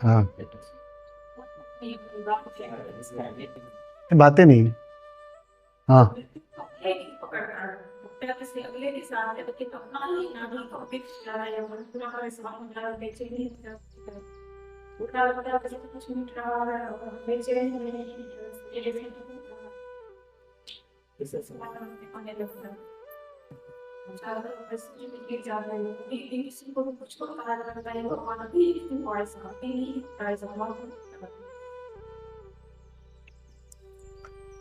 हाँ, बातें नहीं। हाँ,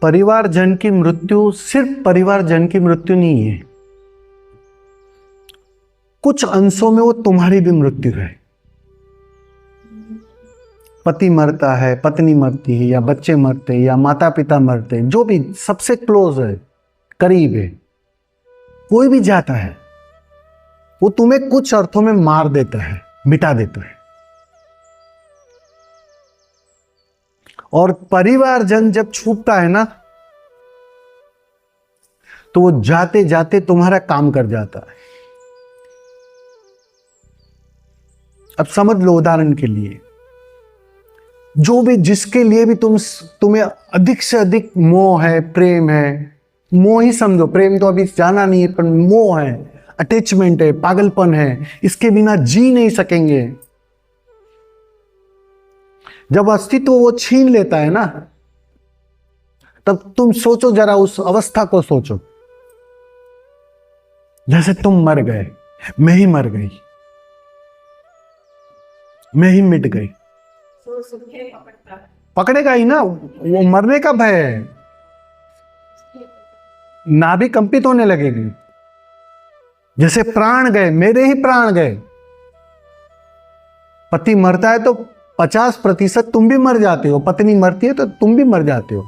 परिवारजन की मृत्यु सिर्फ परिवारजन की मृत्यु नहीं है, कुछ अंशों में वो तुम्हारी भी मृत्यु है। पति मरता है, पत्नी मरती है, या बच्चे मरते हैं, या माता पिता मरते हैं, जो भी सबसे क्लोज है, करीब है, कोई भी जाता है, वो तुम्हें कुछ अर्थों में मार देता है, मिटा देता है। और परिवारजन जब छूटता है ना, तो वो जाते जाते तुम्हारा काम कर जाता है। अब समझ लो, उदाहरण के लिए, जो भी जिसके लिए भी तुम्हें अधिक से अधिक मोह है, प्रेम है, मोह ही समझो, प्रेम तो अभी जाना नहीं है, पर मोह है, अटैचमेंट है, पागलपन है, इसके बिना जी नहीं सकेंगे। जब अस्तित्व वो छीन लेता है ना, तब तुम सोचो, जरा उस अवस्था को सोचो, जैसे तुम मर गए, मैं ही मर गई, मैं ही मिट गई। पकड़ेगा ही ना, वो मरने का भय है, नाभि कंपित होने लगेगी, जैसे प्राण गए, मेरे ही प्राण गए। पति मरता है तो 50% तुम भी मर जाते हो, पत्नी मरती है तो तुम भी मर जाते हो।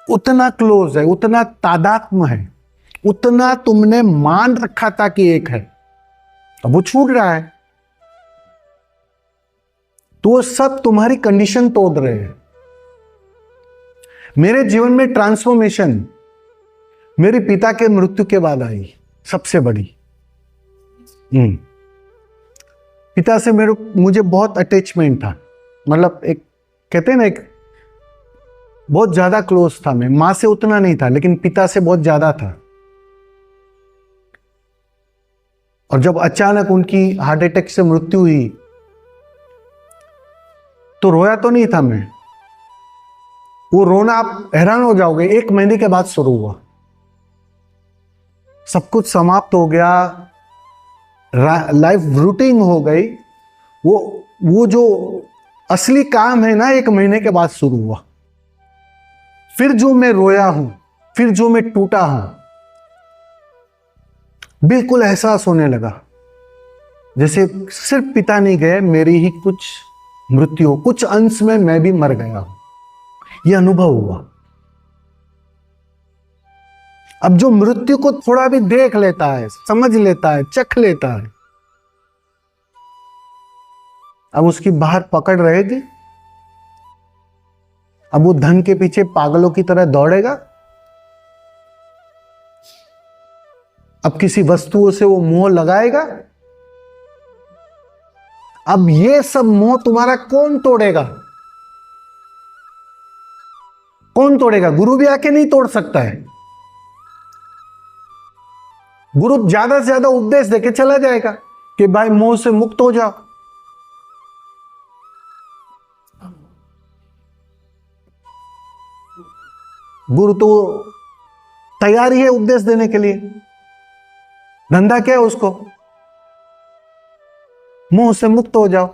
उतना क्लोज है, उतना तादात्म्य है, उतना तुमने मान रखा था कि एक है, अब वो छूट रहा है, तो वो सब तुम्हारी कंडीशन तोड़ रहे हैं। मेरे जीवन में ट्रांसफॉर्मेशन मेरे पिता के मृत्यु के बाद आई, सबसे बड़ी। पिता से मुझे बहुत अटैचमेंट था, मतलब एक कहते हैं ना, एक बहुत ज्यादा क्लोज था मैं। मां से उतना नहीं था, लेकिन पिता से बहुत ज्यादा था। और जब अचानक उनकी हार्ट अटैक से मृत्यु हुई, तो रोया तो नहीं था मैं। वो रोना आप हैरान हो जाओगे, 1 महीने के बाद शुरू हुआ। सब कुछ समाप्त हो गया, लाइफ रूटीन हो गई। वो जो असली काम है ना, 1 महीने के बाद शुरू हुआ। फिर जो मैं रोया हूं, फिर जो मैं टूटा हूं, बिल्कुल एहसास होने लगा जैसे सिर्फ पिता नहीं गए, मेरी ही कुछ मृत्यु हो, कुछ अंश में मैं भी मर गया हूं। यह अनुभव हुआ। अब जो मृत्यु को थोड़ा भी देख लेता है, समझ लेता है, चख लेता है, अब उसकी बाहर पकड़ रहेगी। अब वो धन के पीछे पागलों की तरह दौड़ेगा। अब किसी वस्तुओं से वो मोह लगाएगा। अब ये सब मोह तुम्हारा कौन तोड़ेगा? कौन तोड़ेगा? गुरु भी आके नहीं तोड़ सकता है। गुरु ज्यादा से ज्यादा उपदेश देके चला जाएगा कि भाई मोह से मुक्त हो जाओ। गुरु तो तैयार ही है उपदेश देने के लिए। धंधा क्या है उसको? मोह से मुक्त हो जाओ।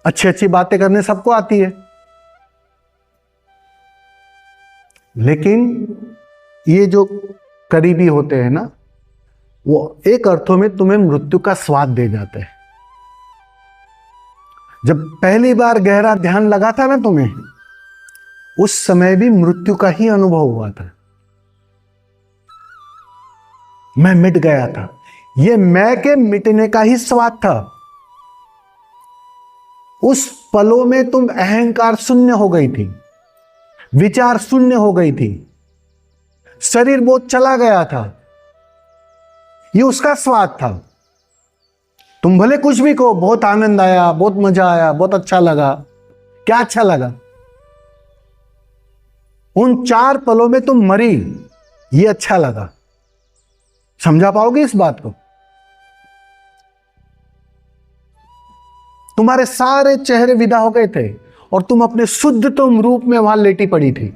अच्छी अच्छी बातें करने सबको आती है, लेकिन ये जो करीबी होते हैं ना, वो एक अर्थों में तुम्हें मृत्यु का स्वाद दे जाते हैं। जब पहली बार गहरा ध्यान लगा था ना तुम्हें, उस समय भी मृत्यु का ही अनुभव हुआ था। मैं मिट गया था। ये मैं के मिटने का ही स्वाद था। उस पलों में तुम अहंकार शून्य हो गई थी, विचार शून्य हो गई थी, शरीर बहुत चला गया था। ये उसका स्वाद था। तुम भले कुछ भी कहो, बहुत आनंद आया, बहुत मजा आया, बहुत अच्छा लगा, क्या अच्छा लगा? उन 4 पलों में तुम मरी, ये अच्छा लगा। समझा पाओगे इस बात को? तुम्हारे सारे चेहरे विदा हो गए थे और तुम अपने शुद्धतम रूप में वहां लेटी पड़ी थी,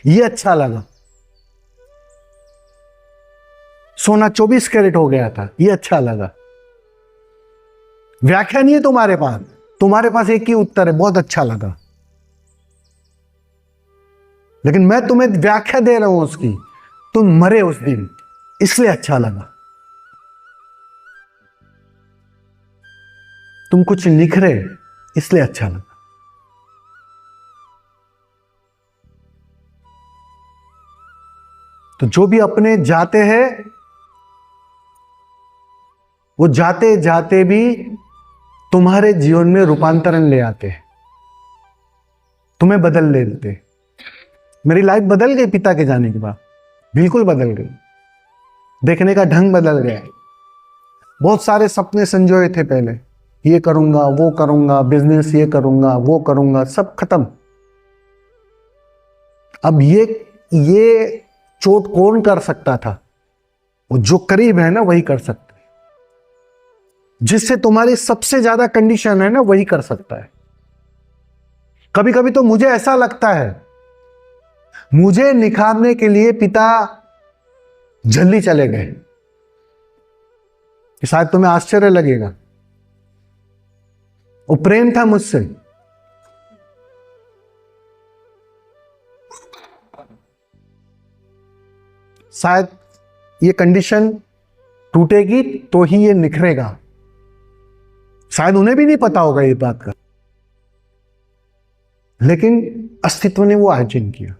ये अच्छा लगा। सोना 24 कैरेट हो गया था, ये अच्छा लगा। व्याख्या नहीं है तुम्हारे पास एक ही उत्तर है, बहुत अच्छा लगा। लेकिन मैं तुम्हें व्याख्या दे रहा हूं उसकी, तुम मरे उस दिन, इसलिए अच्छा लगा। तुम कुछ लिख रहे, इसलिए अच्छा लगा। तो जो भी अपने जाते हैं, वो जाते जाते भी तुम्हारे जीवन में रूपांतरण ले आते हैं, तुम्हें बदल देते। मेरी लाइफ बदल गई पिता के जाने के बाद, बिल्कुल बदल गई। देखने का ढंग बदल गया। बहुत सारे सपने संजोए थे पहले, ये करूंगा, वो करूंगा, बिजनेस ये करूंगा, वो करूंगा, सब खत्म। अब ये चोट कौन कर सकता था? वो जो करीब है ना, वही कर सकता है। जिससे तुम्हारी सबसे ज्यादा कंडीशन है ना, वही कर सकता है। कभी कभी तो मुझे ऐसा लगता है, मुझे निखारने के लिए पिता जल्दी चले गए। शायद तुम्हें आश्चर्य लगेगा, वो प्रेम था मुझसे। शायद ये कंडीशन टूटेगी तो ही ये निखरेगा। शायद उन्हें भी नहीं पता होगा ये बात का, लेकिन अस्तित्व ने वो आयोजन किया।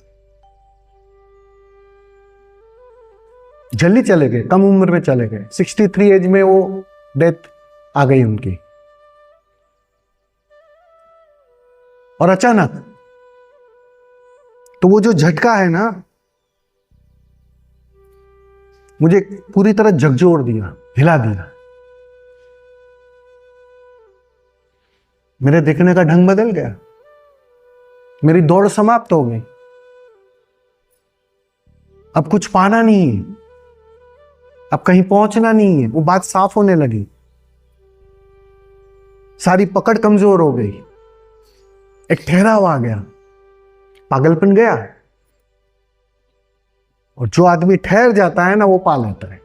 जल्दी चले गए, कम उम्र में चले गए। 63 एज में वो डेथ आ गई उनकी। और अचानक, तो वो जो झटका है ना, मुझे पूरी तरह झकझोर दिया, हिला दिया। मेरे देखने का ढंग बदल गया, मेरी दौड़ समाप्त हो गई। अब कुछ पाना नहीं है, अब कहीं पहुंचना नहीं है, वो बात साफ होने लगी। सारी पकड़ कमजोर हो गई, एक ठहराव आ गया, पागलपन गया। और जो आदमी ठहर जाता है ना, वो पा लेता है।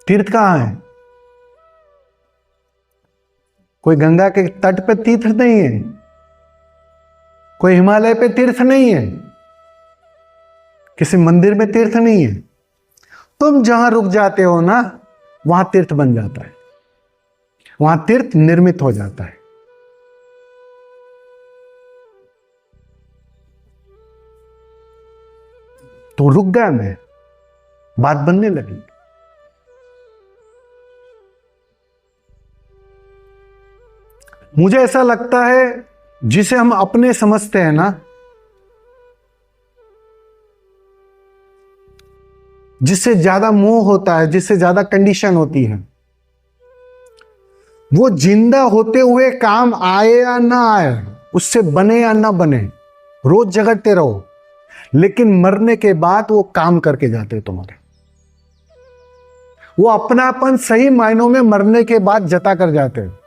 तीर्थ कहां है? कोई गंगा के तट पे तीर्थ नहीं है, कोई हिमालय पे तीर्थ नहीं है, किसी मंदिर में तीर्थ नहीं है। तुम जहां रुक जाते हो ना, वहां तीर्थ बन जाता है, वहां तीर्थ निर्मित हो जाता है। तो रुक गया मैं, बात बनने लगी। मुझे ऐसा लगता है, जिसे हम अपने समझते हैं ना, जिससे ज्यादा मोह होता है, जिससे ज्यादा कंडीशन होती है, वो जिंदा होते हुए काम आए या ना आए, उससे बने या ना बने, रोज झगड़ते रहो, लेकिन मरने के बाद वो काम करके जाते हैं तुम्हारे। वो अपनापन सही मायनों में मरने के बाद जता कर जाते हैं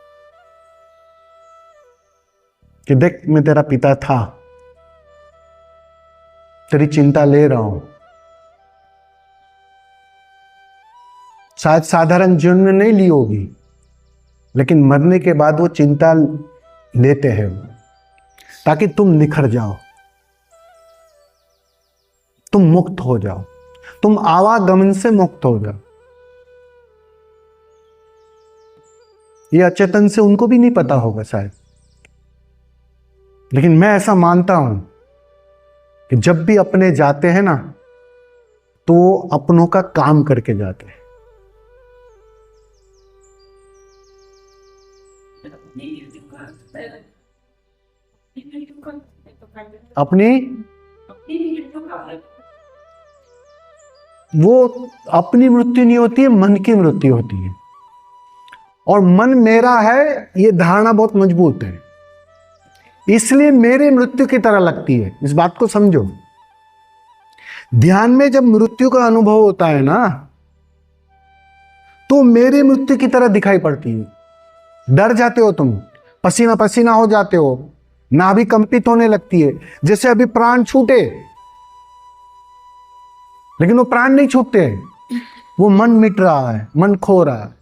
कि देख, मैं तेरा पिता था, तेरी चिंता ले रहा हूं। शायद साधारण जीवन में नहीं ली होगी, लेकिन मरने के बाद वो चिंता लेते हैं, ताकि तुम निखर जाओ, तुम मुक्त हो जाओ, तुम आवागमन से मुक्त हो जाओ। ये अचेतन से उनको भी नहीं पता होगा शायद, लेकिन मैं ऐसा मानता हूं कि जब भी अपने जाते हैं ना, तो अपनों का काम करके जाते हैं। अपनी वो अपनी मृत्यु नहीं होती है, मन की मृत्यु होती है। और मन मेरा है, ये धारणा बहुत मजबूत है, इसलिए मेरे मृत्यु की तरह लगती है। इस बात को समझो। ध्यान में जब मृत्यु का अनुभव होता है ना, तो मेरी मृत्यु की तरह दिखाई पड़ती है। डर जाते हो तुम, पसीना पसीना हो जाते हो, नाभि कंपित होने लगती है, जैसे अभी प्राण छूटे, लेकिन वो प्राण नहीं छूटते, वो मन मिट रहा है, मन खो रहा है।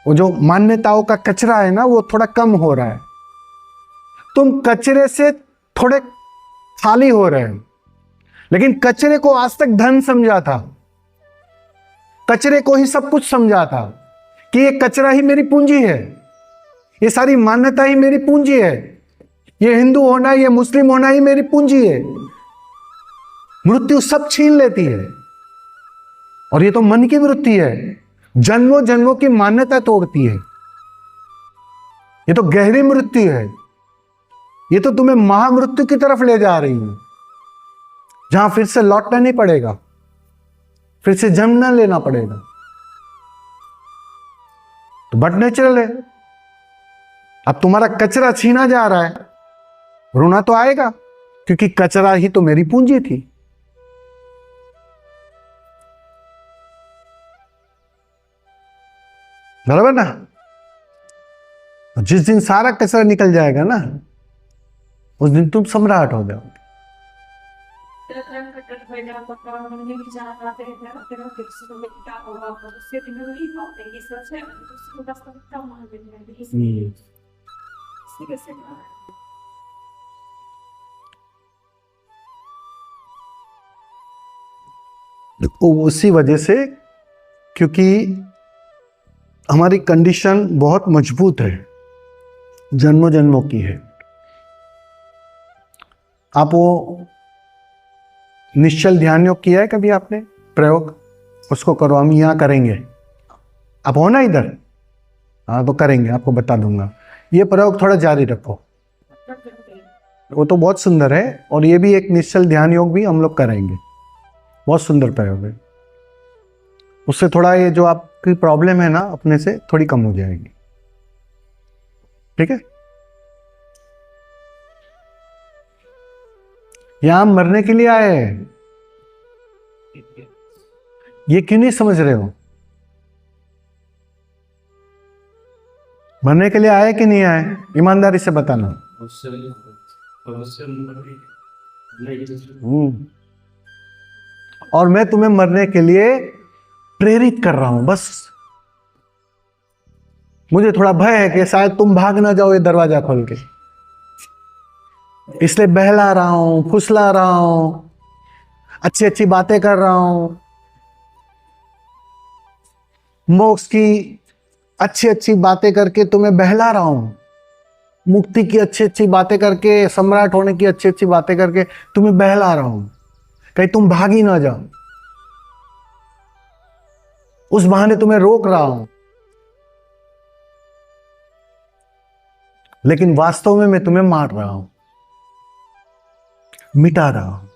वो जो मान्यताओं का कचरा है ना, वो थोड़ा कम हो रहा है। तुम कचरे से थोड़े खाली हो रहे हो, लेकिन कचरे को आज तक धन समझा था, कचरे को ही सब कुछ समझा था कि ये कचरा ही मेरी पूंजी है, ये सारी मान्यता ही मेरी पूंजी है, ये हिंदू होना, ये मुस्लिम होना ही मेरी पूंजी है। मृत्यु सब छीन लेती है, और ये तो मन की मृत्यु है, जन्मों जन्मों की मान्यता तोड़ती है। ये तो गहरी मृत्यु है, ये तो तुम्हें महामृत्यु की तरफ ले जा रही है, जहां फिर से लौटना नहीं पड़ेगा, फिर से जन्म ना लेना पड़ेगा। तो बट नेचुरल है। अब तुम्हारा कचरा छीना जा रहा है, रोना तो आएगा, क्योंकि कचरा ही तो मेरी पूंजी थी। बराबर ना? जिस दिन सारा कचरा निकल जाएगा ना, उस दिन तुम सम्राट हो जाओगे। उसी वजह से, क्योंकि हमारी कंडीशन बहुत मजबूत है, जन्मों जन्मों की है। आप वो निश्चल ध्यान योग किया है कभी आपने? प्रयोग उसको करो, हम यहाँ करेंगे। आप हो ना इधर? हाँ, तो करेंगे, आपको बता दूंगा। ये प्रयोग थोड़ा जारी रखो, वो तो बहुत सुंदर है। और ये भी एक निश्चल ध्यान योग भी हम लोग करेंगे, बहुत सुंदर प्रयोग है। उससे थोड़ा ये जो आपकी प्रॉब्लम है ना, अपने से थोड़ी कम हो जाएगी। ठीक है? यहां मरने के लिए आए हैं, ये क्यों नहीं समझ रहे हो? मरने के लिए आए कि नहीं आए? ईमानदारी से बताना। और मैं तुम्हें मरने के लिए प्रेरित कर रहा हूं, बस। मुझे थोड़ा भय है कि शायद तुम भाग ना जाओ ये दरवाजा खोल के, इसलिए बहला रहा हूं, फुसला रहा हूं, अच्छी अच्छी बातें कर रहा हूं, मोक्ष की अच्छी अच्छी बातें करके तुम्हें बहला रहा हूं, मुक्ति की अच्छी अच्छी बातें करके, सम्राट होने की अच्छी अच्छी बातें करके तुम्हें बहला रहा हूं, कहीं तुम भाग ही ना जाओ। उस बहाने तुम्हें रोक रहा हूं, लेकिन वास्तव में मैं तुम्हें मार रहा हूं, मिटा रहा हूं।